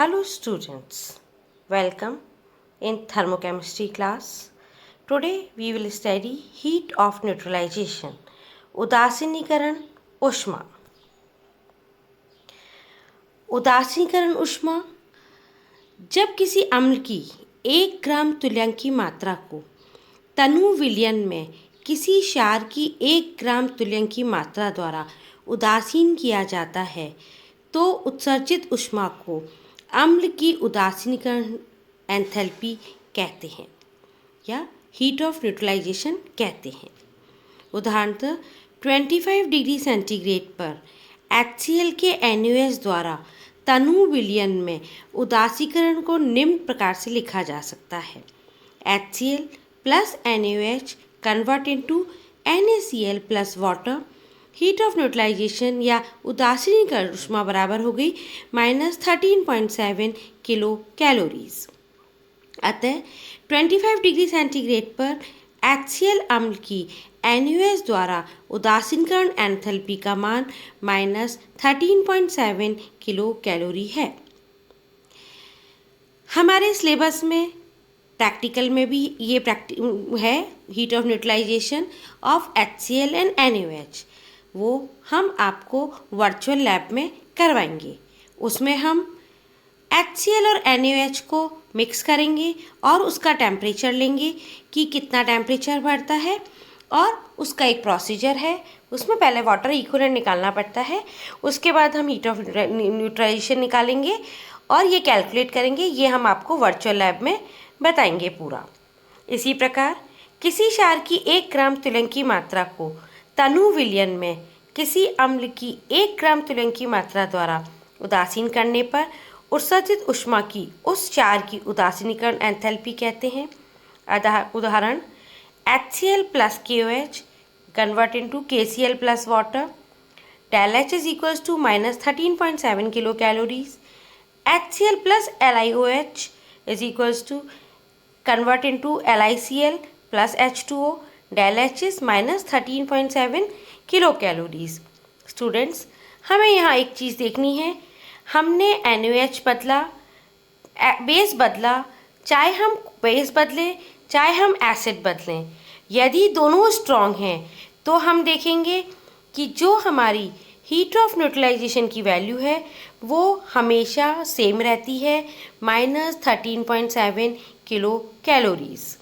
Hello students, welcome in thermochemistry class. Today we will study heat of neutralization, उदासीनीकरण ऊष्मा। उदासीनीकरण ऊष्मा जब किसी अम्ल की 1 ग्राम तुल्यांक की मात्रा को तनु विलयन में किसी क्षार की 1 ग्राम तुल्यांक की मात्रा द्वारा उदासीन किया जाता है तो उत्सर्जित ऊष्मा को अम्ल की उदासीनीकरण एंथैल्पी कहते हैं या हीट ऑफ न्यूट्रलाइजेशन कहते हैं। उदाहरणतः 25 डिग्री सेंटीग्रेड पर HCl के NaOH द्वारा तनु विलयन में उदासीकरण को निम्न प्रकार से लिखा जा सकता है। HCl plus NaOH convert into NaCl plus water. Heat of neutralisation या उदासीनीकरण ऊष्मा बराबर हो गई -13.7 किलो कैलोरीज। अतः 25 डिग्री सेंटीग्रेड पर HCl अम्ल की NaOH द्वारा उदासीनीकरण एंथैल्पी का मान -13.7 किलो कैलोरी है। हमारे सिलेबस में प्रैक्टिकल में भी ये है heat of neutralization of HCl and NaOH, वो हम आपको वर्चुअल लैब में करवाएंगे। उसमें हम HCl और NaOH को मिक्स करेंगे और उसका टेम्परेचर लेंगे कि कितना टेम्परेचर बढ़ता है, और उसका एक प्रोसीजर है। उसमें पहले वाटर इक्विवेलेंट निकालना पड़ता है, उसके बाद हम हीट ऑफ न्यूट्रलाइजेशन निकालेंगे और ये कैलकुलेट करेंगे। ये हम आपको वर्चुअल लैब में बताएंगे पूरा। इसी प्रकार किसी क्षार की 1 ग्राम तुल्यांक की मात्रा को तनु विलयन में किसी अम्ल की 1 ग्राम तुल्यांक की मात्रा द्वारा उदासीन करने पर उत्सर्जित ऊष्मा की उस क्षार की उदासीनीकरण एंथैल्पी कहते हैं। उदाहरण HCl plus KOH convert into KCl plus water. Del H is equals to -13.7 kilo calories. HCl plus LiOH is equals to convert into LiCl plus H2O। Del H is -13.7 kilo calories. Students, हमें यहाँ एक चीज़ देखनी है, हमने NaOH बदला, base बदला, चाहे हम बेस बदलें चाहे हम एसिड बदलें, यदि दोनों स्ट्रॉन्ग हैं तो हम देखेंगे कि जो हमारी हीट ऑफ न्यूट्रलाइजेशन की वैल्यू है वो हमेशा सेम रहती है, -13.7 किलो कैलोरीज।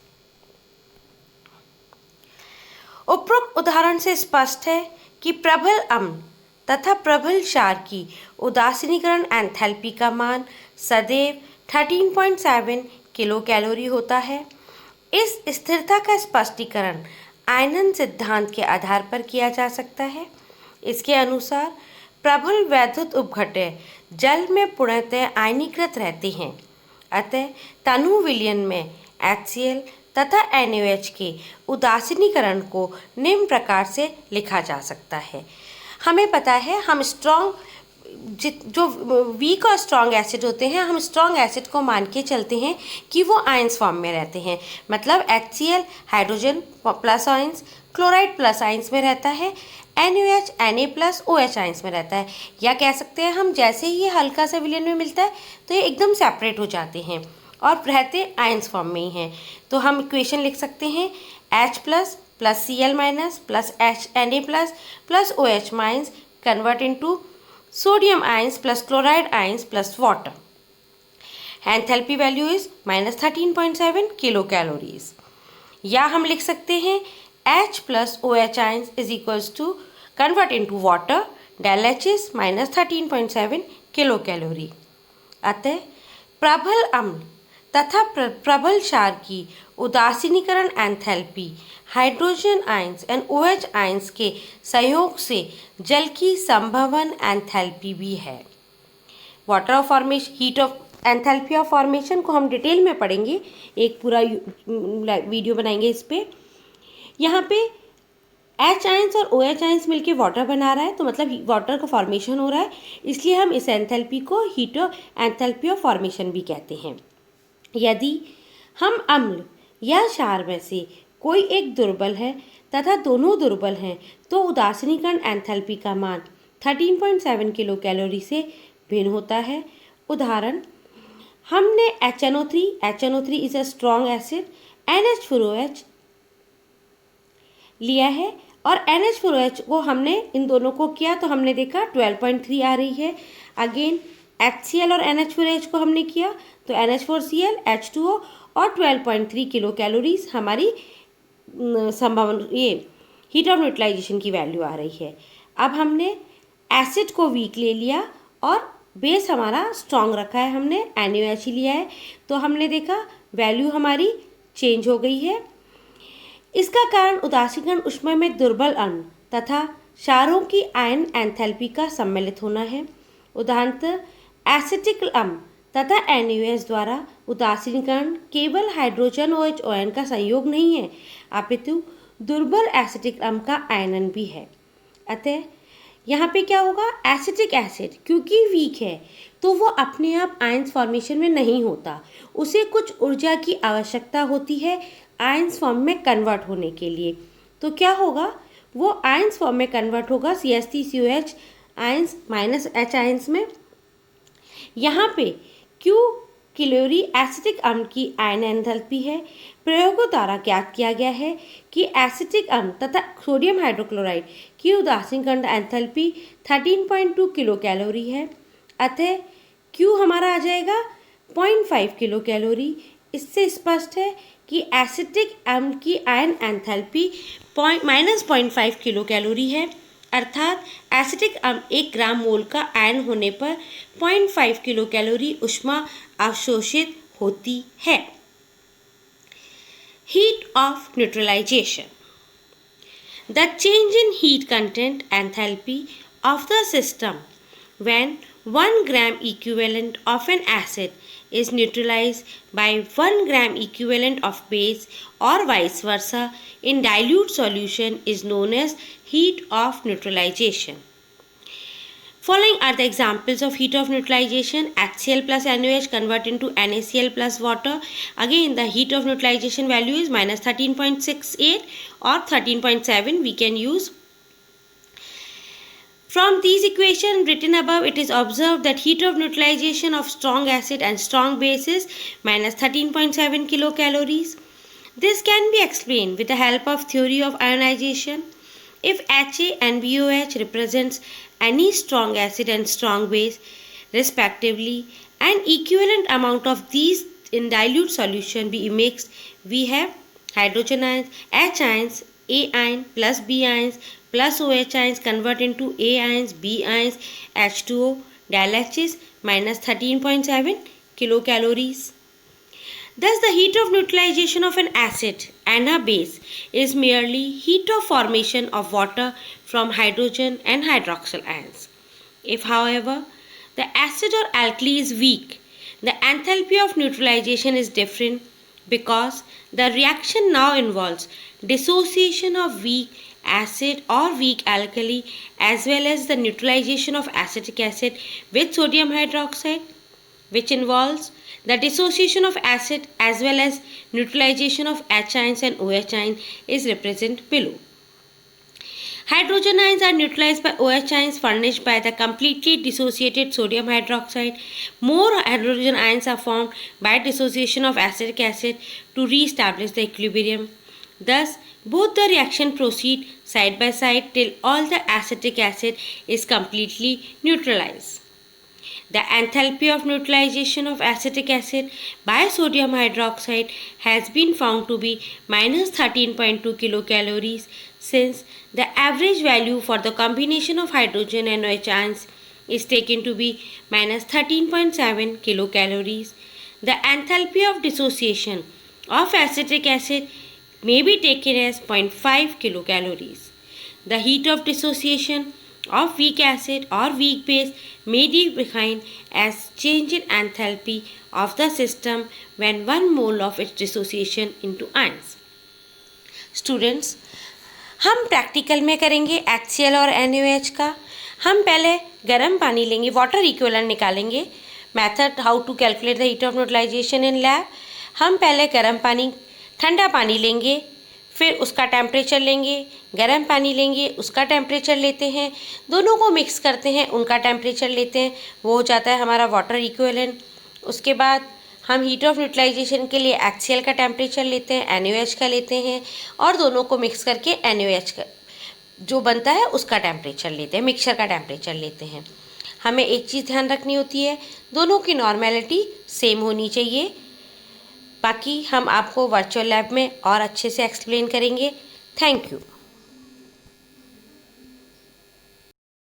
उपरोक्त उदाहरण से स्पष्ट है कि प्रबल अम्ल तथा प्रबल क्षार की उदासीनीकरण एंथैल्पी का मान सदैव 13.7 किलो कैलोरी होता है। इस स्थिरता का स्पष्टीकरण आयनन सिद्धांत के आधार पर किया जा सकता है। इसके अनुसार प्रबल वैद्युत उपघटय जल में पूर्णतः आयनीकृत रहते हैं। अतः तनु विलयन में HCl तथा NaOH के उदासीनीकरण को निम्न प्रकार से लिखा जा सकता है। हमें पता है हम जो वीक और स्ट्रॉन्ग एसिड होते हैं, हम स्ट्रॉन्ग एसिड को मान के चलते हैं कि वो आयंस फॉर्म में रहते हैं। मतलब HCl hydrogen plus ions, chloride plus ions में रहता है, NaOH Na plus OH ions में रहता है। या कह सकते हैं हम जैसे ही ये हल्का सा विलयन में मिलता है तो ये एकदम सेपरेट हो जाते हैं और रहते आयंस फॉर्म में ही हैं। तो हम इक्वेशन लिख सकते हैं H plus plus Cl minus plus Na plus plus OH minus convert into sodium ions plus chloride ions plus water. Enthalpy value is -13.7 kilo calories. या हम लिख सकते हैं H plus OH ions is equals to convert into water. Del H is -13.7 kilo calorie. अतः प्रबल अम्ल तथा प्रबल क्षार की उदासीनीकरण enthalpy hydrogen ions and OH ions के सहयोग से जल की संभवन एंथैल्पी भी है। Water of formation, heat of enthalpy of formation को हम डिटेल में पढ़ेंगे, एक पूरा वीडियो बनाएंगे इस पे। यहाँ पे H आयंस और OH आयंस मिलके वाटर बना रहा है, तो मतलब वाटर का फॉर्मेशन हो रहा है, इसलिए हम इस एंथैल्पी को heat of enthalpy of formation भी कहते हैं। यदि हम अम्ल या क्षार में से कोई एक दुर्बल है तथा दोनों दुर्बल हैं तो उदासीनीकरण एंथैल्पी का मान 13.7 किलो कैलोरी से भिन्न होता है। उदाहरण हमने HNO3 is a strong acid, NH4OH लिया है और NH4OH को हमने इन दोनों को किया तो हमने देखा 12.3 आ रही है। अगेन HCl और NH4OH को हमने किया तो NH4Cl, H2O और 12.3 किलो कैलोरीज हमारी संभावना ये हीट ऑफ न्यूट्रलाइजेशन की वैल्यू आ रही है। अब हमने एसिड को वीक ले लिया और बेस हमारा स्ट्रॉन्ग रखा है, हमने NaOH ही लिया है तो हमने देखा वैल्यू हमारी चेंज हो गई है। इसका कारण उदासीकरण ऊष्मा में दुर्बल अणु तथा क्षारों की आयन एंथैल्पी का सम्मिलित होना है। उदाहरणतः एसिटिक अम्ल तथा NaOH द्वारा उदासीकरण केवल हाइड्रोजन OH ON का संयोग नहीं है, अपितु दुर्बल एसिटिक अम्ल का आयनन भी है। अतः यहाँ पे क्या होगा, एसिटिक एसिड क्योंकि वीक है तो वो अपने आप आयंस फॉर्मेशन में नहीं होता, उसे कुछ ऊर्जा की आवश्यकता होती है आयंस फॉर्म में कन्वर्ट होने के लिए। तो क्या होगा, वो आयंस फॉर्म में कन्वर्ट होगा CH3COH ions minus H ions में। यहाँ पे Q कैलोरी एसिटिक अम्ल की आयन एंथैल्पी है। प्रयोगों द्वारा ज्ञात किया गया है कि एसिटिक अम्ल तथा सोडियम हाइड्रोक्लोराइड की उदासीकरण एंथैल्पी 13.2 किलो कैलोरी है। अतः Q हमारा आ जाएगा 0.5 किलो कैलोरी। इससे स्पष्ट है कि एसिटिक अम्ल की आयन एंथैल्पी -0.5 किलो कैलोरी है, अर्थात एसिटिक अम्ल 1 ग्राम मोल का आयन होने पर 0.5 किलो कैलोरी ऊष्मा अवशोषित होती है। Heat of neutralization. The change in heat content enthalpy of the system when 1 gram equivalent of an acid is neutralized by 1 gram equivalent of base or vice versa in dilute solution is known as heat of neutralization. Following are the examples of heat of neutralization. HCl plus NaOH convert into NaCl plus water. Again, the heat of neutralization value is -13.68 or 13.7 we can use. From these equations written above, it is observed that heat of neutralization of strong acid and strong base is -13.7 kilocalories. This can be explained with the help of theory of ionization. If HaNBOH represents any strong acid and strong base respectively, an equivalent amount of these in dilute solution be mixed, we have hydrogen ions, H ions, A ion plus B ions plus OH ions convert into A ions, B ions, H2O, Dal-H is -13.7 kilocalories. Thus, the heat of neutralization of an acid and a base is merely heat of formation of water from hydrogen and hydroxyl ions. If, however, the acid or alkali is weak, the enthalpy of neutralization is different because the reaction now involves dissociation of weak acid or weak alkali as well as the neutralization of acetic acid with sodium hydroxide, which involves the dissociation of acid as well as neutralization of H ions and OH ions is represented below. Hydrogen ions are neutralized by OH ions furnished by the completely dissociated sodium hydroxide. More hydrogen ions are formed by dissociation of acetic acid to re-establish the equilibrium. Thus, both the reaction proceed side by side till all the acetic acid is completely neutralized. The enthalpy of neutralization of acetic acid by sodium hydroxide has been found to be -13.2 kilocalories, since the average value for the combination of hydrogen and OH ions is taken to be -13.7 kilocalories. The enthalpy of dissociation of acetic acid may be taken as 0.5 kilocalories. The heat of dissociation of weak acid or weak base may be defined as change in enthalpy of the system when 1 mole of its dissociation into ions. Students, हम practical में करेंगे HCl और NaOH का। हम पहले गर्म पानी लेंगे, वाटर इक्विवेलेंट निकालेंगे। Method how to calculate the heat of neutralization in lab. हम पहले गर्म पानी, ठंडा पानी लेंगे, फिर उसका टेम्परेचर लेंगे, गर्म पानी लेंगे, उसका टेम्परेचर लेते हैं, दोनों को मिक्स करते हैं, उनका टेम्परेचर लेते हैं, वो हो जाता है हमारा वाटर इक्विवेलेंट। उसके बाद हम हीट ऑफ न्यूट्रलाइजेशन के लिए एक्सीएल का टेम्परेचर लेते हैं, NaOH का लेते हैं और दोनों को मिक्स करके NaOH का जो बनता है उसका टेम्परेचर लेते हैं, मिक्सचर का टेम्परेचर लेते हैं। हमें एक चीज़ ध्यान रखनी होती है, दोनों की नॉर्मेलिटी सेम होनी चाहिए। बाकी हम आपको वर्चुअल लैब में और अच्छे से एक्सप्लेन करेंगे। Thank you.